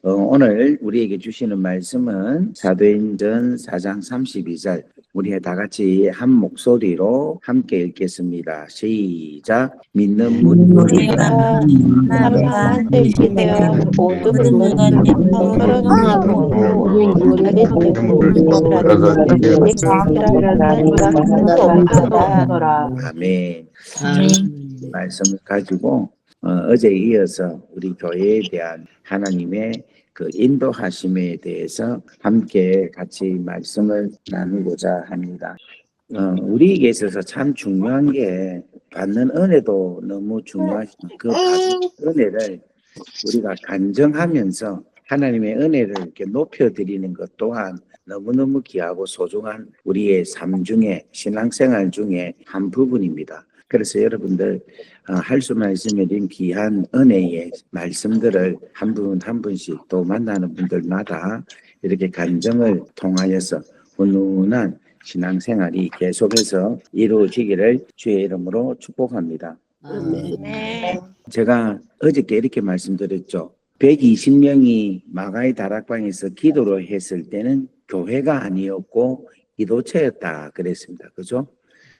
오늘 우리에게 주시는 말씀은 사도행전 4장 32절. 우리 다 같이 한 목소리로 함께 읽겠습니다. 시작. 믿는 우리가 하나님과 뜻이 되어 모든 것을 풀어놓고 없도다. 아멘. 말씀을 가지고 어제에 이어서 우리 교회에 대한 하나님의 그 인도하심에 대해서 함께 같이 말씀을 나누고자 합니다. 우리에게 있어서 참 중요한 게 받는 은혜도 너무 중요하지만 그 받는 은혜를 우리가 간증하면서 하나님의 은혜를 이렇게 높여드리는 것 또한 너무너무 귀하고 소중한 우리의 삶 중에 신앙생활 중에 한 부분입니다. 그래서 여러분들 할 수만 있으면 이 귀한 은혜의 말씀들을 한 분 한 분씩 또 만나는 분들마다 이렇게 간증을 통하여서 훈훈한 신앙생활이 계속해서 이루어지기를 주의 이름으로 축복합니다. 네. 제가 어저께 이렇게 말씀드렸죠. 120명이 마가의 다락방에서 기도를 했을 때는 교회가 아니었고 기도처였다 그랬습니다. 그죠?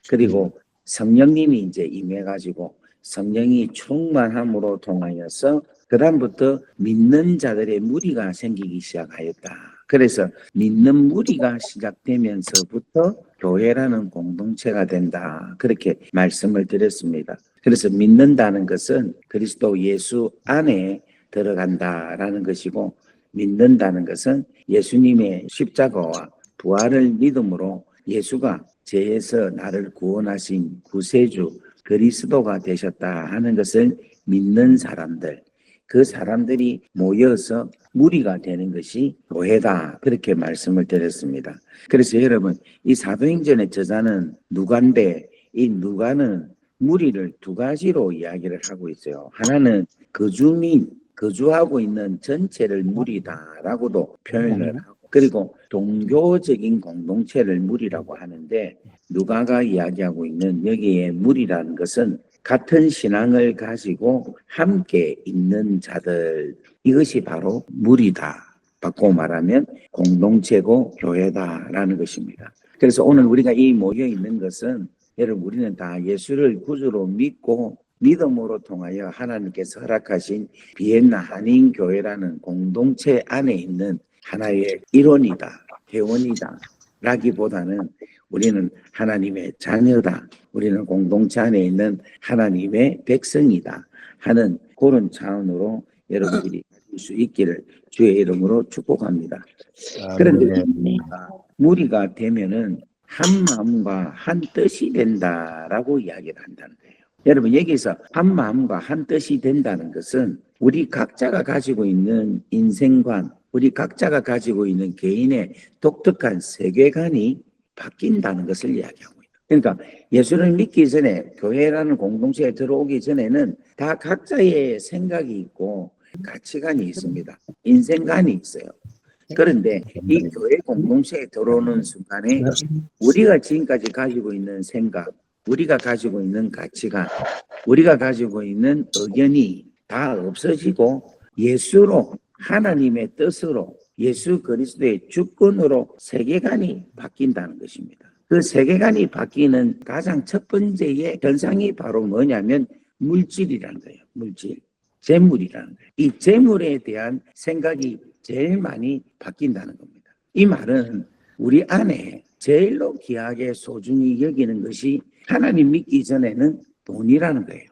그리고 성령님이 이제 임해가지고 성령이 충만함으로 통하여서 그다음부터 믿는 자들의 무리가 생기기 시작하였다. 그래서 믿는 무리가 시작되면서부터 교회라는 공동체가 된다. 그렇게 말씀을 드렸습니다. 그래서 믿는다는 것은 그리스도 예수 안에 들어간다라는 것이고, 믿는다는 것은 예수님의 십자가와 부활을 믿음으로 예수가 죄에서 나를 구원하신 구세주 그리스도가 되셨다 하는 것을 믿는 사람들, 그 사람들이 모여서 무리가 되는 것이 교회다. 그렇게 말씀을 드렸습니다. 그래서 여러분, 이 사도행전의 저자는 누가인데 이 누가는 무리를 두 가지로 이야기를 하고 있어요. 하나는 거주하고 있는 전체를 무리다라고도 표현을 하고, 그리고 종교적인 공동체를 무리라고 하는데, 누가가 이야기하고 있는 여기에 무리라는 것은 같은 신앙을 가지고 함께 있는 자들, 이것이 바로 무리다. 바꿔 말하면 공동체고 교회다라는 것입니다. 그래서 오늘 우리가 이 모여 있는 것은, 여러분, 우리는 다 예수를 구주로 믿고 믿음으로 통하여 하나님께서 허락하신 비엔나 한인교회라는 공동체 안에 있는 하나의 일원이다, 회원이다 라기보다는 우리는 하나님의 자녀다, 우리는 공동체 안에 있는 하나님의 백성이다 하는 그런 차원으로 여러분들이 할 수 있기를 주의 이름으로 축복합니다. 그런데 무리가 되면은 한 마음과 한 뜻이 된다라고 이야기를 한다는 거예요. 여러분, 여기서 한 마음과 한 뜻이 된다는 것은 우리 각자가 가지고 있는 인생관, 우리 각자가 가지고 있는 개인의 독특한 세계관이 바뀐다는 것을 이야기하고 있다. 그러니까 예수를 믿기 전에, 교회라는 공동체에 들어오기 전에는 다 각자의 생각이 있고 가치관이 있습니다. 인생관이 있어요. 그런데 이 교회 공동체에 들어오는 순간에 우리가 지금까지 가지고 있는 생각, 우리가 가지고 있는 가치관, 우리가 가지고 있는 의견이 다 없어지고 예수로, 하나님의 뜻으로, 예수 그리스도의 주권으로 세계관이 바뀐다는 것입니다. 그 세계관이 바뀌는 가장 첫 번째의 현상이 바로 뭐냐면 물질이라는 거예요. 물질, 재물이라는 거예요. 이 재물에 대한 생각이 제일 많이 바뀐다는 겁니다. 이 말은 우리 안에 제일로 귀하게 소중히 여기는 것이 하나님 믿기 전에는 돈이라는 거예요.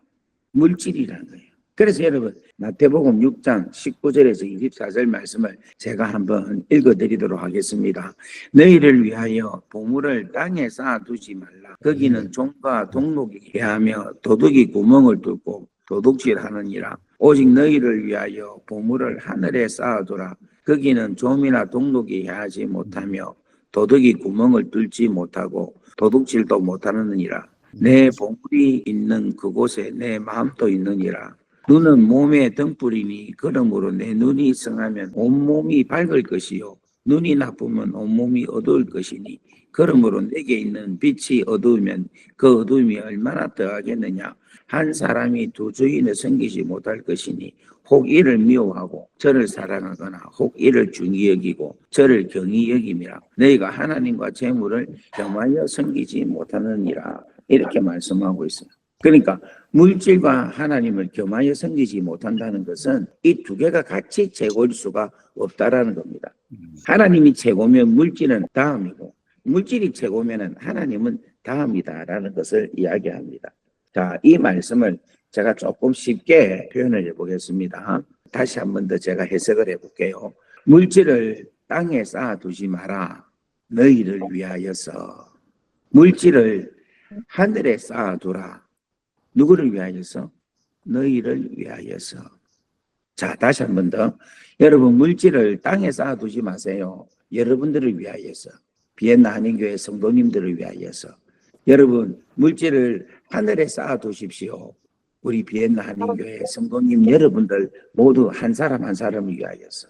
물질이라는 거예요. 그래서 여러분, 마태복음 6장 19절에서 24절 말씀을 제가 한번 읽어드리도록 하겠습니다. 너희를 위하여 보물을 땅에 쌓아두지 말라. 거기는 종과 동록이 해하며 도둑이 구멍을 뚫고 도둑질하느니라. 오직 너희를 위하여 보물을 하늘에 쌓아두라. 거기는 좀이나 동록이 해하지 못하며 도둑이 구멍을 뚫지 못하고 도둑질도 못하느니라. 내 보물이 있는 그곳에 내 마음도 있느니라. 눈은 몸의 등불이니 그러므로 내 눈이 성하면 온몸이 밝을 것이요 눈이 나쁘면 온몸이 어두울 것이니 그러므로 내게 있는 빛이 어두우면 그 어두움이 얼마나 더하겠느냐. 한 사람이 두 주인을 섬기지 못할 것이니 혹 이를 미워하고 저를 사랑하거나 혹 이를 중히 여기고 저를 경히 여김이라. 너희가 하나님과 재물을 겸하여 섬기지 못하느니라. 이렇게 말씀하고 있어요. 그러니까 물질과 하나님을 겸하여 섬기지 못한다는 것은 이 두 개가 같이 최고일 수가 없다라는 겁니다. 하나님이 최고면 물질은 다음이고 물질이 최고면 하나님은 다음이다라는 것을 이야기합니다. 자, 이 말씀을 제가 조금 쉽게 표현을 해보겠습니다. 다시 한 번 더 제가 해석을 해볼게요. 물질을 땅에 쌓아두지 마라. 너희를 위하여서. 물질을 하늘에 쌓아두라. 누구를 위하여서? 너희를 위하여서. 자, 다시 한 번 더. 여러분, 물질을 땅에 쌓아두지 마세요. 여러분들을 위하여서. 비엔나 한인교회 성도님들을 위하여서. 여러분, 물질을 하늘에 쌓아두십시오. 우리 비엔나 한인교회 성도님 여러분들 모두 한 사람 한 사람을 위하여서.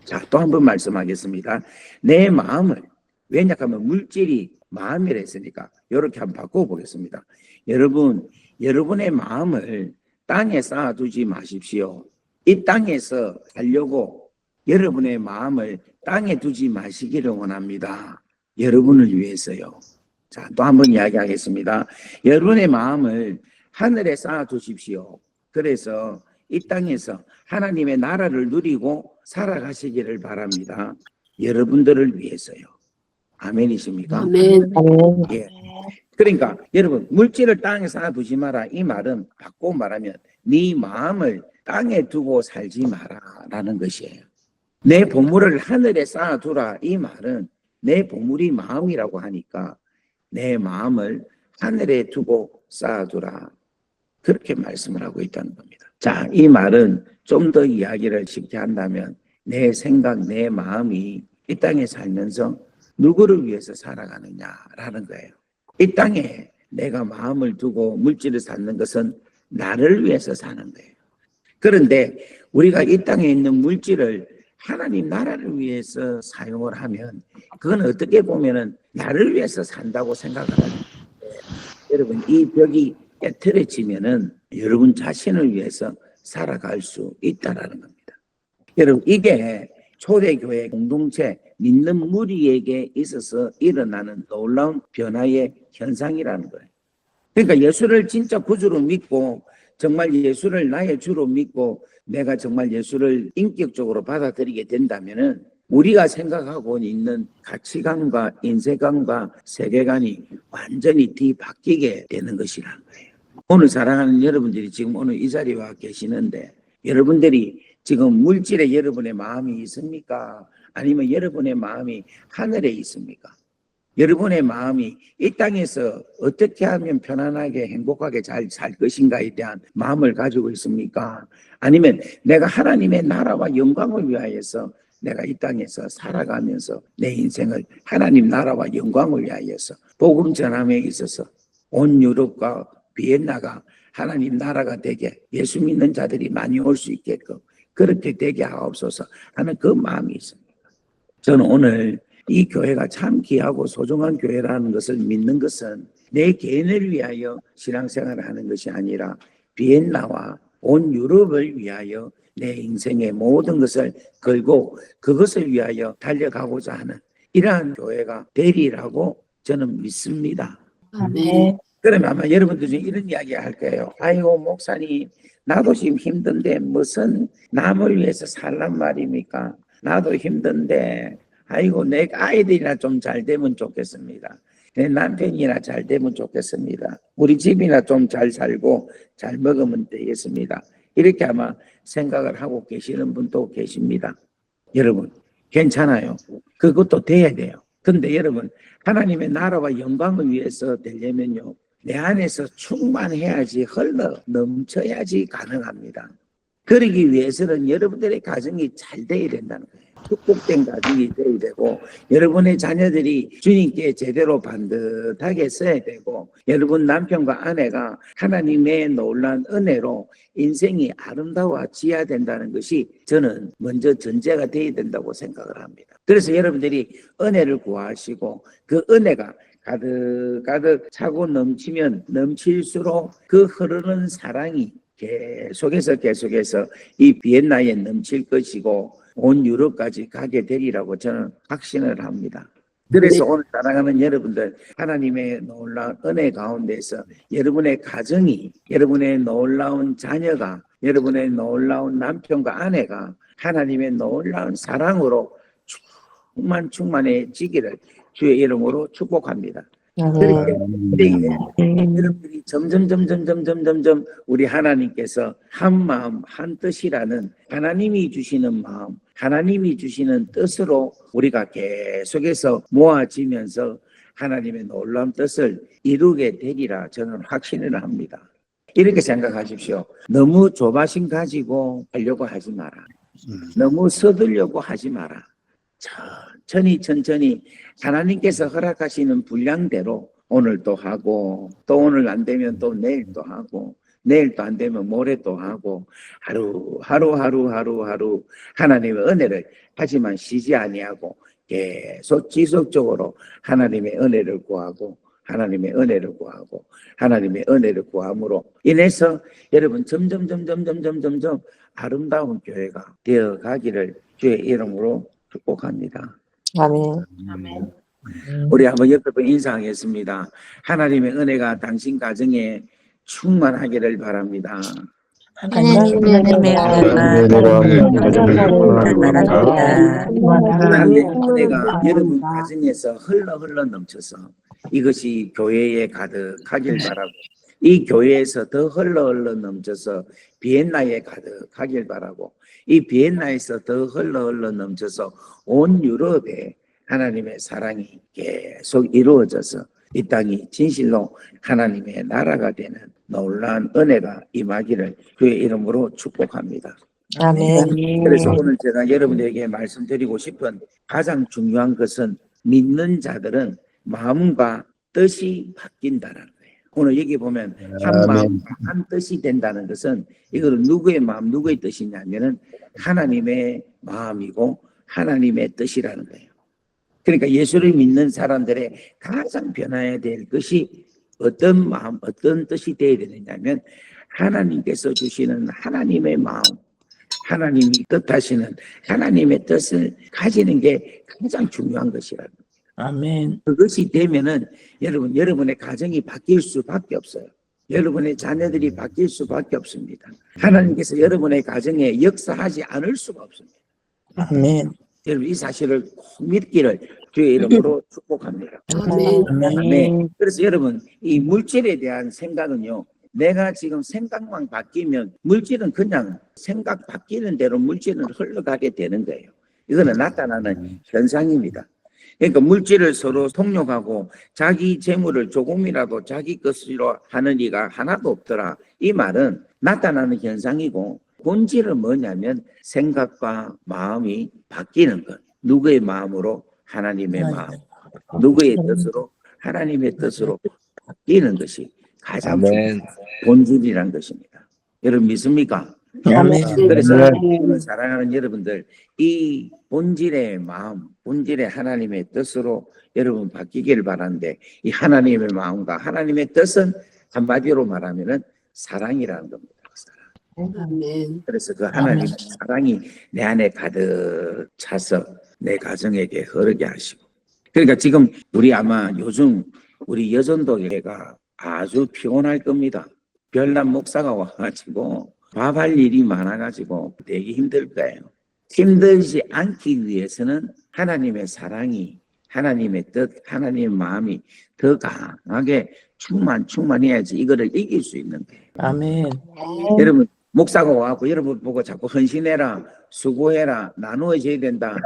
자, 또 한 번 말씀하겠습니다. 내 마음을, 왜냐하면 물질이 마음이라 했으니까 이렇게 한번 바꿔보겠습니다. 여러분, 여러분의 마음을 땅에 쌓아두지 마십시오. 이 땅에서 살려고 여러분의 마음을 땅에 두지 마시기를 원합니다. 여러분을 위해서요. 자, 또 한 번 이야기하겠습니다. 여러분의 마음을 하늘에 쌓아두십시오. 그래서 이 땅에서 하나님의 나라를 누리고 살아가시기를 바랍니다. 여러분들을 위해서요. 아멘이십니까? 아멘. 예. 그러니까 여러분, 물질을 땅에 쌓아두지 마라. 이 말은 바꿔 말하면 네 마음을 땅에 두고 살지 마라라는 것이에요. 내 보물을 하늘에 쌓아두라. 이 말은 내 보물이 마음이라고 하니까 내 마음을 하늘에 두고 쌓아두라. 그렇게 말씀을 하고 있다는 겁니다. 자, 이 말은 좀 더 이야기를 쉽게 한다면 내 생각, 내 마음이 이 땅에 살면서 누구를 위해서 살아가느냐라는 거예요. 이 땅에 내가 마음을 두고 물질을 쌓는 것은 나를 위해서 사는 거예요. 그런데 우리가 이 땅에 있는 물질을 하나님 나라를 위해서 사용을 하면 그건 어떻게 보면은 나를 위해서 산다고 생각을 하는데 여러분, 이 벽이 깨트려지면은 여러분 자신을 위해서 살아갈 수 있다라는 겁니다. 여러분, 이게 초대교회 공동체 믿는 무리에게 있어서 일어나는 놀라운 변화의 현상이라는 거예요. 그러니까 예수를 진짜 구주로 믿고 정말 예수를 나의 주로 믿고 내가 정말 예수를 인격적으로 받아들이게 된다면은 우리가 생각하고 있는 가치관과 인생관과 세계관이 완전히 뒤바뀌게 되는 것이라는 거예요. 오늘 사랑하는 여러분들이 지금 오늘 이 자리에 와 계시는데 여러분들이 지금 물질에 여러분의 마음이 있습니까? 아니면 여러분의 마음이 하늘에 있습니까? 여러분의 마음이 이 땅에서 어떻게 하면 편안하게 행복하게 잘 살 것인가에 대한 마음을 가지고 있습니까? 아니면 내가 하나님의 나라와 영광을 위하여서 내가 이 땅에서 살아가면서 내 인생을 하나님 나라와 영광을 위하여서 복음 전함에 있어서 온 유럽과 비엔나가 하나님 나라가 되게 예수 믿는 자들이 많이 올 수 있게끔 그렇게 되게 하옵소서 하는 그 마음이 있습니다. 저는 오늘 이 교회가 참 귀하고 소중한 교회라는 것을 믿는 것은 내 개인을 위하여 신앙생활을 하는 것이 아니라 비엔나와 온 유럽을 위하여 내 인생의 모든 것을 걸고 그것을 위하여 달려가고자 하는 이러한 교회가 되리라고 저는 믿습니다. 아멘. 그러면 아마 여러분들 중에 이런 이야기 할 거예요. 아이고 목사님, 나도 지금 힘든데 무슨 남을 위해서 살란 말입니까? 나도 힘든데 아이고 내 아이들이나 좀 잘 되면 좋겠습니다. 내 남편이나 잘 되면 좋겠습니다. 우리 집이나 좀 잘 살고 잘 먹으면 되겠습니다. 이렇게 아마 생각을 하고 계시는 분도 계십니다. 여러분 괜찮아요. 그것도 돼야 돼요. 근데 여러분 하나님의 나라와 영광을 위해서 되려면요 내 안에서 충만해야지 흘러 넘쳐야지 가능합니다. 그러기 위해서는 여러분들의 가정이 잘 돼야 된다는 거예요. 축복된 가정이 되어야 되고, 여러분의 자녀들이 주님께 제대로 반듯하게 써야 되고, 여러분 남편과 아내가 하나님의 놀라운 은혜로 인생이 아름다워져야 된다는 것이 저는 먼저 전제가 되어야 된다고 생각을 합니다. 그래서 여러분들이 은혜를 구하시고 그 은혜가 가득가득 차고 넘치면 넘칠수록 그 흐르는 사랑이 계속해서 이 비엔나에 넘칠 것이고 온 유럽까지 가게 되리라고 저는 확신을 합니다. 그래서 오늘 사랑하는 여러분들, 하나님의 놀라운 은혜 가운데서 여러분의 가정이, 여러분의 놀라운 자녀가, 여러분의 놀라운 남편과 아내가 하나님의 놀라운 사랑으로 충만해지기를 주의 이름으로 축복합니다. 그렇게 여러분들이 점점 우리 하나님께서 한 마음 한 뜻이라는 하나님이 주시는 마음, 하나님이 주시는 뜻으로 우리가 계속해서 모아지면서 하나님의 놀라운 뜻을 이루게 되리라 저는 확신을 합니다. 이렇게 생각하십시오. 너무 조바심 가지고 하려고 하지 마라. 너무 서두려고 하지 마라. 천천히 하나님께서 허락하시는 분량대로 오늘 또 하고, 또 오늘 안 되면 또 내일 또 하고, 내일 또 안 되면 모레 또 하고, 하루 하나님의 은혜를 하지만 쉬지 아니하고 계속 지속적으로 하나님의 은혜를 구하고, 하나님의 은혜를 구하고, 하나님의 은혜를 구함으로 인해서 여러분 점점 아름다운 교회가 되어 가기를 주의 이름으로 축복합니다. 아멘. 우리 한번 옆에 분 인사하겠습니다. 하나님의 은혜가 당신 가정에 충만하기를 바랍니다. 하나님의 은혜가 하나님의 은혜가 여러분 가정에서 흘러 넘쳐서 이것이 교회에 가득하길 바라고, 이 교회에서 더 흘러 넘쳐서 비엔나에 가득하길 바라고, 이 비엔나에서 더 흘러 넘쳐서 온 유럽에 하나님의 사랑이 계속 이루어져서 이 땅이 진실로 하나님의 나라가 되는 놀라운 은혜가 임하기를 주의 이름으로 축복합니다. 아멘. 그래서 오늘 제가 여러분에게 말씀드리고 싶은 가장 중요한 것은 믿는 자들은 마음과 뜻이 바뀐다는 거예요. 오늘 여기 보면 한 마음과 한 뜻이 된다는 것은 이거는 누구의 마음, 누구의 뜻이냐면은 하나님의 마음이고 하나님의 뜻이라는 거예요. 그러니까 예수를 믿는 사람들의 가장 변화해야 될 것이 어떤 마음, 어떤 뜻이 되어야 되느냐면 하나님께서 주시는 하나님의 마음, 하나님이 뜻하시는 하나님의 뜻을 가지는 게 가장 중요한 것이라는 거예요. 아멘. 그것이 되면은 여러분의 가정이 바뀔 수밖에 없어요. 여러분의 자녀들이 바뀔 수밖에 없습니다. 하나님께서 여러분의 가정에 역사하지 않을 수가 없습니다. 아멘. 여러분 이 사실을 꼭 믿기를 주의 이름으로 축복합니다. 아멘. 그래서 여러분 이 물질에 대한 생각은요, 내가 지금 생각만 바뀌면 물질은 그냥 생각 바뀌는 대로 물질은 흘러가게 되는 거예요. 이거는 나타나는 현상입니다. 그러니까 물질을 서로 통용하고 자기 재물을 조금이라도 자기 것으로 하는 이가 하나도 없더라. 이 말은 나타나는 현상이고, 본질은 뭐냐면 생각과 마음이 바뀌는 것. 누구의 마음으로? 하나님의 마음. 누구의 뜻으로? 하나님의 뜻으로 바뀌는 것이 가장 중요한 본질이란 것입니다. 여러분 믿습니까? 아멘. 그래서 오늘 사랑하는 여러분들, 이 본질의 마음, 본질의 하나님의 뜻으로 여러분 바뀌기를 바라는데, 이 하나님의 마음과 하나님의 뜻은 한마디로 말하면은 사랑이라는 겁니다. 그래서 그 하나님의 사랑이 내 안에 가득 차서 내 가정에게 흐르게 하시고, 그러니까 지금 우리 아마 요즘 우리 여전도회가 아주 피곤할 겁니다. 별난 목사가 와가지고 밥할 일이 많아가지고 되게 힘들 거예요. 힘들지 않기 위해서는 하나님의 사랑이, 하나님의 뜻, 하나님의 마음이 더 강하게 충만해야지 이거를 이길 수 있는 거예요. 아멘. 여러분 목사가 와갖고 여러분 보고 자꾸 헌신해라, 수고해라, 나누어져야 된다,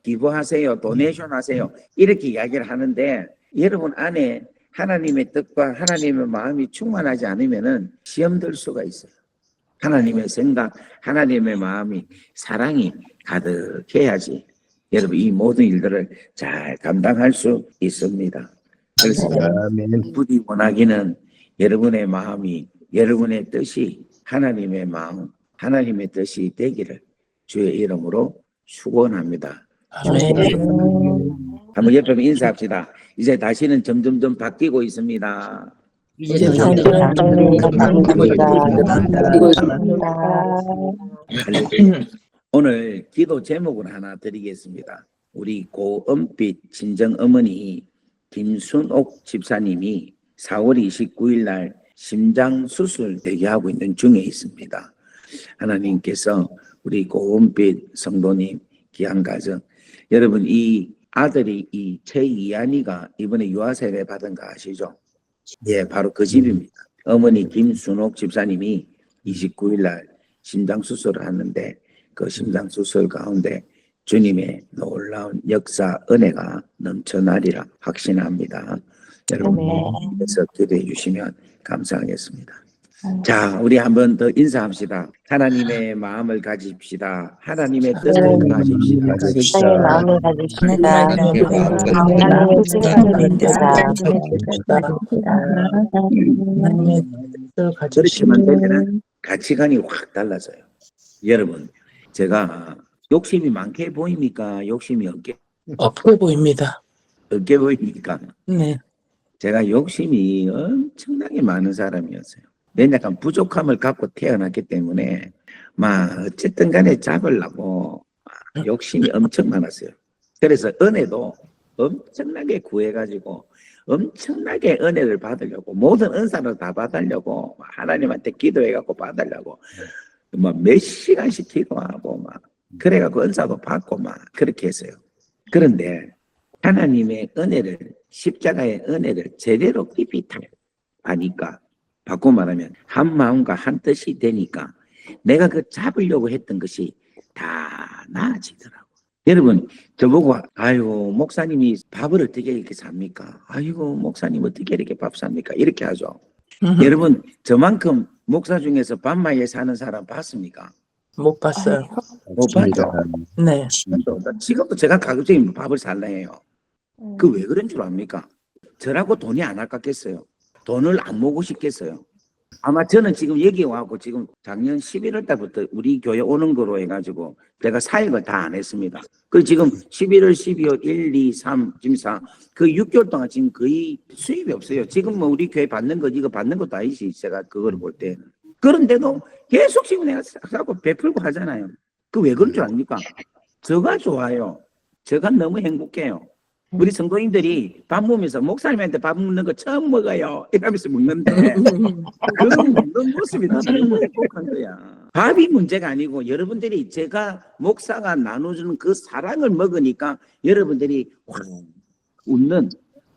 기부하세요, 도네이션 하세요, 이렇게 이야기를 하는데, 여러분 안에 하나님의 뜻과 하나님의 마음이 충만하지 않으면은 시험 들 수가 있어요. 하나님의 생각, 하나님의 마음이, 사랑이 가득해야지 여러분 이 모든 일들을 잘 감당할 수 있습니다. 그래서 아멘. 부디 원하기는 여러분의 마음이, 여러분의 뜻이 하나님의 마음, 하나님의 뜻이 되기를 주의 이름으로 축원합니다. 아멘. 한번 옆에 인사합시다. 이제 다시는 점점점 바뀌고 있습니다. 이제 점점 오늘 기도 제목을 하나 드리겠습니다. 우리 고은빛 친정어머니 김순옥 집사님이 4월 29일 날 심장 수술 대기하고 있는 중에 있습니다. 하나님께서 우리 고은빛 성도님 귀한 가정, 여러분 이 아들이 이 최이한이가 이번에 유아세례 받은 거 아시죠? 예, 바로 그 집입니다. 어머니 김순옥 집사님이 29일 날 심장 수술을 하는데 그 심장 수술 가운데 주님의 놀라운 역사 은혜가 넘쳐나리라 확신합니다. 여러분께서 기도해 주시면 감사하겠습니다. 자, 우리 한 번 더 인사합시다. 하나님의 마음을 가집시다. 하나님의 뜻을 가집시다. 하나님의 마음을 가집시다. 하나님의 뜻을 가집시다. 그렇게만 되면 가치관이 확 달라져요. 여러분, 제가 욕심이 많게 보입니까? 욕심이 없게 보입니다. 없게 보입니까? 네. 제가 욕심이 엄청나게 많은 사람이었어요. 왜냐하면 부족함을 갖고 태어났기 때문에 막 어쨌든 간에 잡으려고 욕심이 엄청 많았어요. 그래서 은혜도 엄청나게 구해가지고 엄청나게 은혜를 받으려고 모든 은사를 다 받으려고 하나님한테 기도해갖고 받으려고 막 몇 시간씩 기도하고 막 그래갖고 은사도 받고 막 그렇게 했어요. 그런데 하나님의 은혜를, 십자가의 은혜를 제대로 깊이 아니까, 바꿔 말하면 한 마음과 한 뜻이 되니까 내가 그 잡으려고 했던 것이 다 나아지더라고. 여러분, 저보고 아이고 목사님이 밥을 어떻게 이렇게 삽니까? 아이고 목사님 어떻게 이렇게 밥 삽니까? 이렇게 하죠. 여러분, 저만큼 목사 중에서 밤마에 사는 사람 봤습니까? 못 봤어요. 못 봤죠. 네. 지금도 제가 가급적이면 밥을 살라 해요. 그 왜 그런 줄 압니까? 저라고 돈이 안 아깝겠어요? 돈을 안 모으고 싶겠어요? 아마 저는 지금 여기 와고 지금 작년 11월 달부터 우리 교회 오는 거로 해가지고 제가 사역을 다 안 했습니다. 그리고 지금 11월, 12월, 1, 2, 3, 지금 4, 그 6개월 동안 지금 거의 수입이 없어요. 지금 뭐 우리 교회 받는 거, 이거 받는 것도 아니지, 제가 그걸 볼 때는. 그런데도 계속 지금 내가 사고 베풀고 하잖아요. 그 왜 그런 줄 압니까? 저가 좋아요. 저가 너무 행복해요. 우리 성도님들이 밥 먹으면서 목사님한테 밥 먹는 거 처음 먹어요 이러면서 먹는데 그 먹는 모습이 너무 행복한 거야. 밥이 문제가 아니고 여러분들이 제가 목사가 나눠주는 그 사랑을 먹으니까 여러분들이 확 웃는,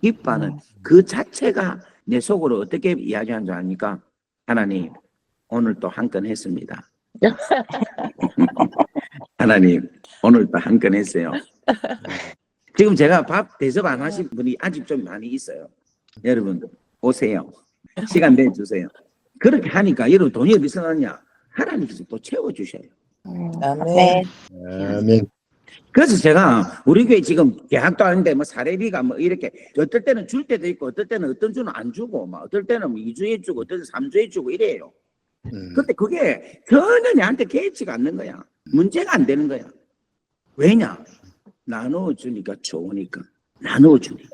기뻐하는 그 자체가 내 속으로 어떻게 이야기하는 줄 아니까 하나님 오늘 또 한 건 했습니다. 하나님 오늘 또 한 건 했어요. 지금 제가 밥 대접 안 하신 분이 아직 좀 많이 있어요. 여러분 오세요. 시간 내주세요. 그렇게 하니까 여러분 돈이 어디서 나냐? 하나님께서 또 채워주셔요. 아멘. 아멘. 그래서 제가 우리 교회 지금 계약도 하는데 뭐 사례비가 뭐 이렇게 어떨 때는 줄 때도 있고 어떨 때는 어떤 주는 안 주고 막 어떨 때는 뭐 2주에 주고 어떨 때는 3주에 주고 이래요. 근데 그게 전혀 내한테 개의치가 않는 거야. 문제가 안 되는 거야. 왜냐? 나누어주니까 좋으니까. 나누어주니까.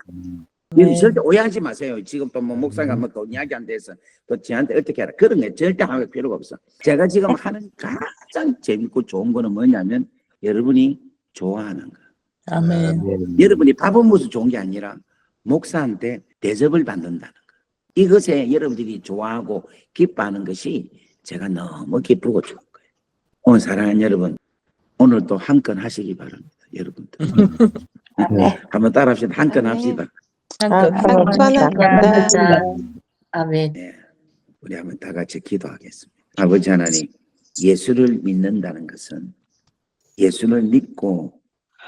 네. 절대 오해하지 마세요. 지금 또 뭐 목사가 뭐 돈 이야기 안 돼서 또 저한테 어떻게 하라. 그런 게 절대 할 필요가 없어. 제가 지금 하는 가장 재밌고 좋은 거는 뭐냐면 여러분이 좋아하는 거. 아멘. 여러분이 밥은 무슨 좋은 게 아니라 목사한테 대접을 받는다는 거. 이것에 여러분들이 좋아하고 기뻐하는 것이 제가 너무 기쁘고 좋은 거예요. 오늘 사랑하는 여러분, 오늘 또 한 건 하시기 바랍니다. 여러분들. 한번 따라합시다. 한 건 합시다. 아멘. 네, 우리 한번 다 같이 기도하겠습니다. 아버지 하나님, 예수를 믿는다는 것은, 예수를 믿고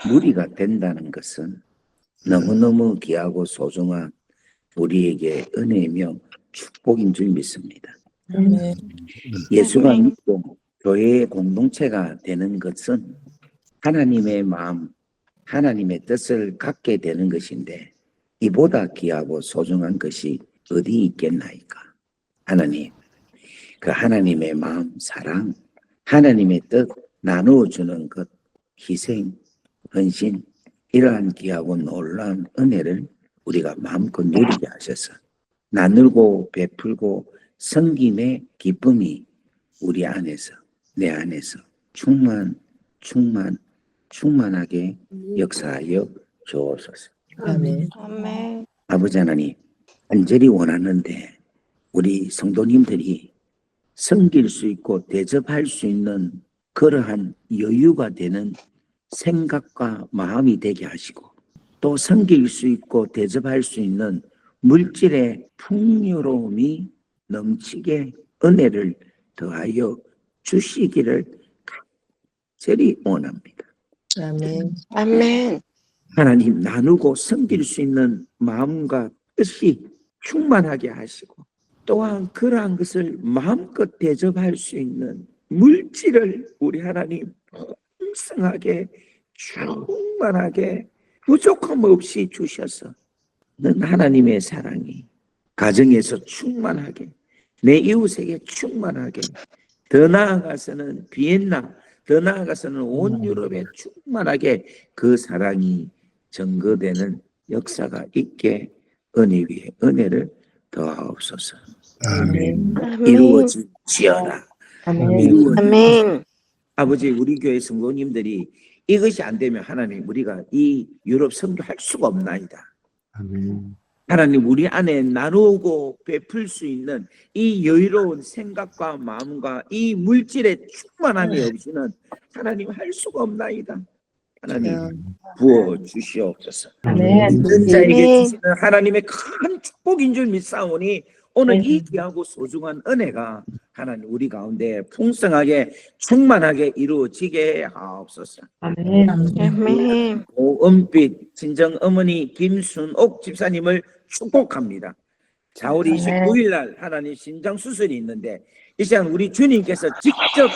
무리가 된다는 것은 너무너무 귀하고 소중한 우리에게 은혜이며 축복인 줄 믿습니다. 아멘. 예수가 믿고 교회의 공동체가 되는 것은 하나님의 마음, 하나님의 뜻을 갖게 되는 것인데 이보다 귀하고 소중한 것이 어디 있겠나이까. 하나님, 그 하나님의 마음, 사랑, 하나님의 뜻 나누어주는 것, 희생, 헌신, 이러한 귀하고 놀라운 은혜를 우리가 마음껏 누리게 하셔서 나누고 베풀고 섬김의 기쁨이 우리 안에서, 내 안에서 충만하게 역사하여 주옵소서. 아멘. 아멘. 아버지 하나님, 간절히 원하는데 우리 성도님들이 섬길 수 있고 대접할 수 있는 그러한 여유가 되는 생각과 마음이 되게 하시고 또 섬길 수 있고 대접할 수 있는 물질의 풍요로움이 넘치게 은혜를 더하여 주시기를 간절히 원합니다. 아멘. 아멘. 하나님, 나누고 섬길 수 있는 마음과 뜻이 충만하게 하시고 또한 그러한 것을 마음껏 대접할 수 있는 물질을 우리 하나님 풍성하게 충만하게 부족함 없이 주셔서 는 하나님의 사랑이 가정에서 충만하게 내 이웃에게 충만하게 더 나아가서는 비엔나 더 나아가서는 온 유럽에 충만하게 그 사랑이 증거되는 역사가 있게 은혜 위에 은혜를 더하옵소서. 아멘. 아멘. 이루어질지어다. 아멘. 아멘. 아버지, 우리 교회 성도님들이 이것이 안 되면 하나님 우리가 이 유럽 선교할 수가 없나이다. 아멘. 하나님, 우리 안에 나누고 베풀 수 있는 이 여유로운 생각과 마음과 이 물질의 충만함이 없이는 하나님 할 수가 없나이다. 하나님 부어 주시옵소서. 있는 자에게 주시는 하나님의 큰 축복인 줄 믿사오니 오늘 이 귀하고 소중한 은혜가 하나님 우리 가운데 풍성하게 충만하게 이루어지게 하옵소서. 아멘. 은빛 친정 어머니 김순옥 집사님을 축복합니다. 4월 29일 날 하나님 신장 수술이 있는데 이 시간 우리 주님께서 직접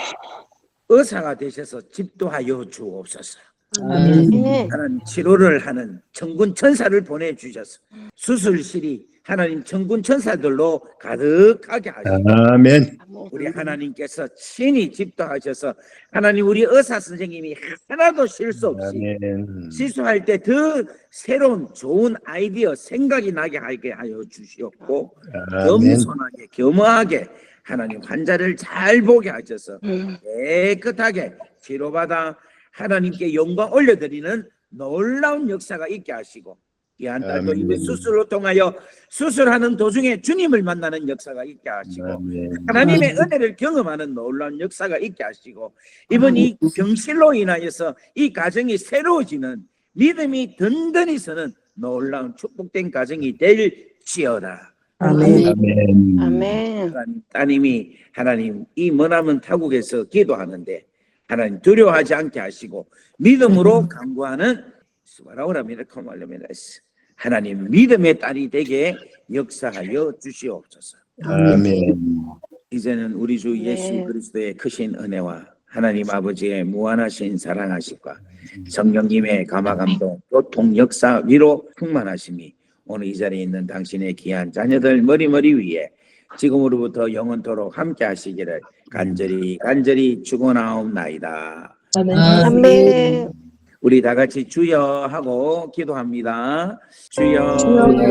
의사가 되셔서 집도하여 주옵소서. 아멘. 하나님 치료를 하는 천군 천사를 보내주셔서 수술실이 하나님 천군 천사들로 가득하게 하시고 아멘. 우리 하나님께서 친히 집도하셔서 하나님 우리 의사 선생님이 하나도 실수 없이 아멘. 시술할 때 더 새로운 좋은 아이디어 생각이 나게 하게 하여 주시옵고 아멘. 겸손하게 겸허하게 하나님 환자를 잘 보게 하셔서 깨끗하게 치료받아 하나님께 영광 올려드리는 놀라운 역사가 있게 하시고 이 한 달도 아멘. 이번 수술을 통하여 수술하는 도중에 주님을 만나는 역사가 있게 하시고 아멘. 하나님의 은혜를 경험하는 놀라운 역사가 있게 하시고 이번 이 병실로 인하여서 이 가정이 새로워지는 믿음이 든든히 서는 놀라운 축복된 가정이 될지어다. 아멘. 아멘. 아멘. 하나님, 따님이 하나님 이 머나먼 타국에서 기도하는데 하나님 두려워하지 않게 하시고 믿음으로 간구하는 수바라오라 미라클말레메라스 하나님 믿음의 딸이 되게 역사하여 주시옵소서. 아멘. 이제는 우리 주 예수 그리스도의 크신 은혜와 하나님 아버지의 무한하신 사랑하심과 성령님의 감화감동 교통 역사 위로 충만하심이 오늘 이 자리에 있는 당신의 귀한 자녀들 머리머리 위에 지금으로부터 영원토록 함께 하시기를 간절히 축원하옵나이다. 아멘. 우리 다 같이 주여 하고 기도합니다. 주여. 주여.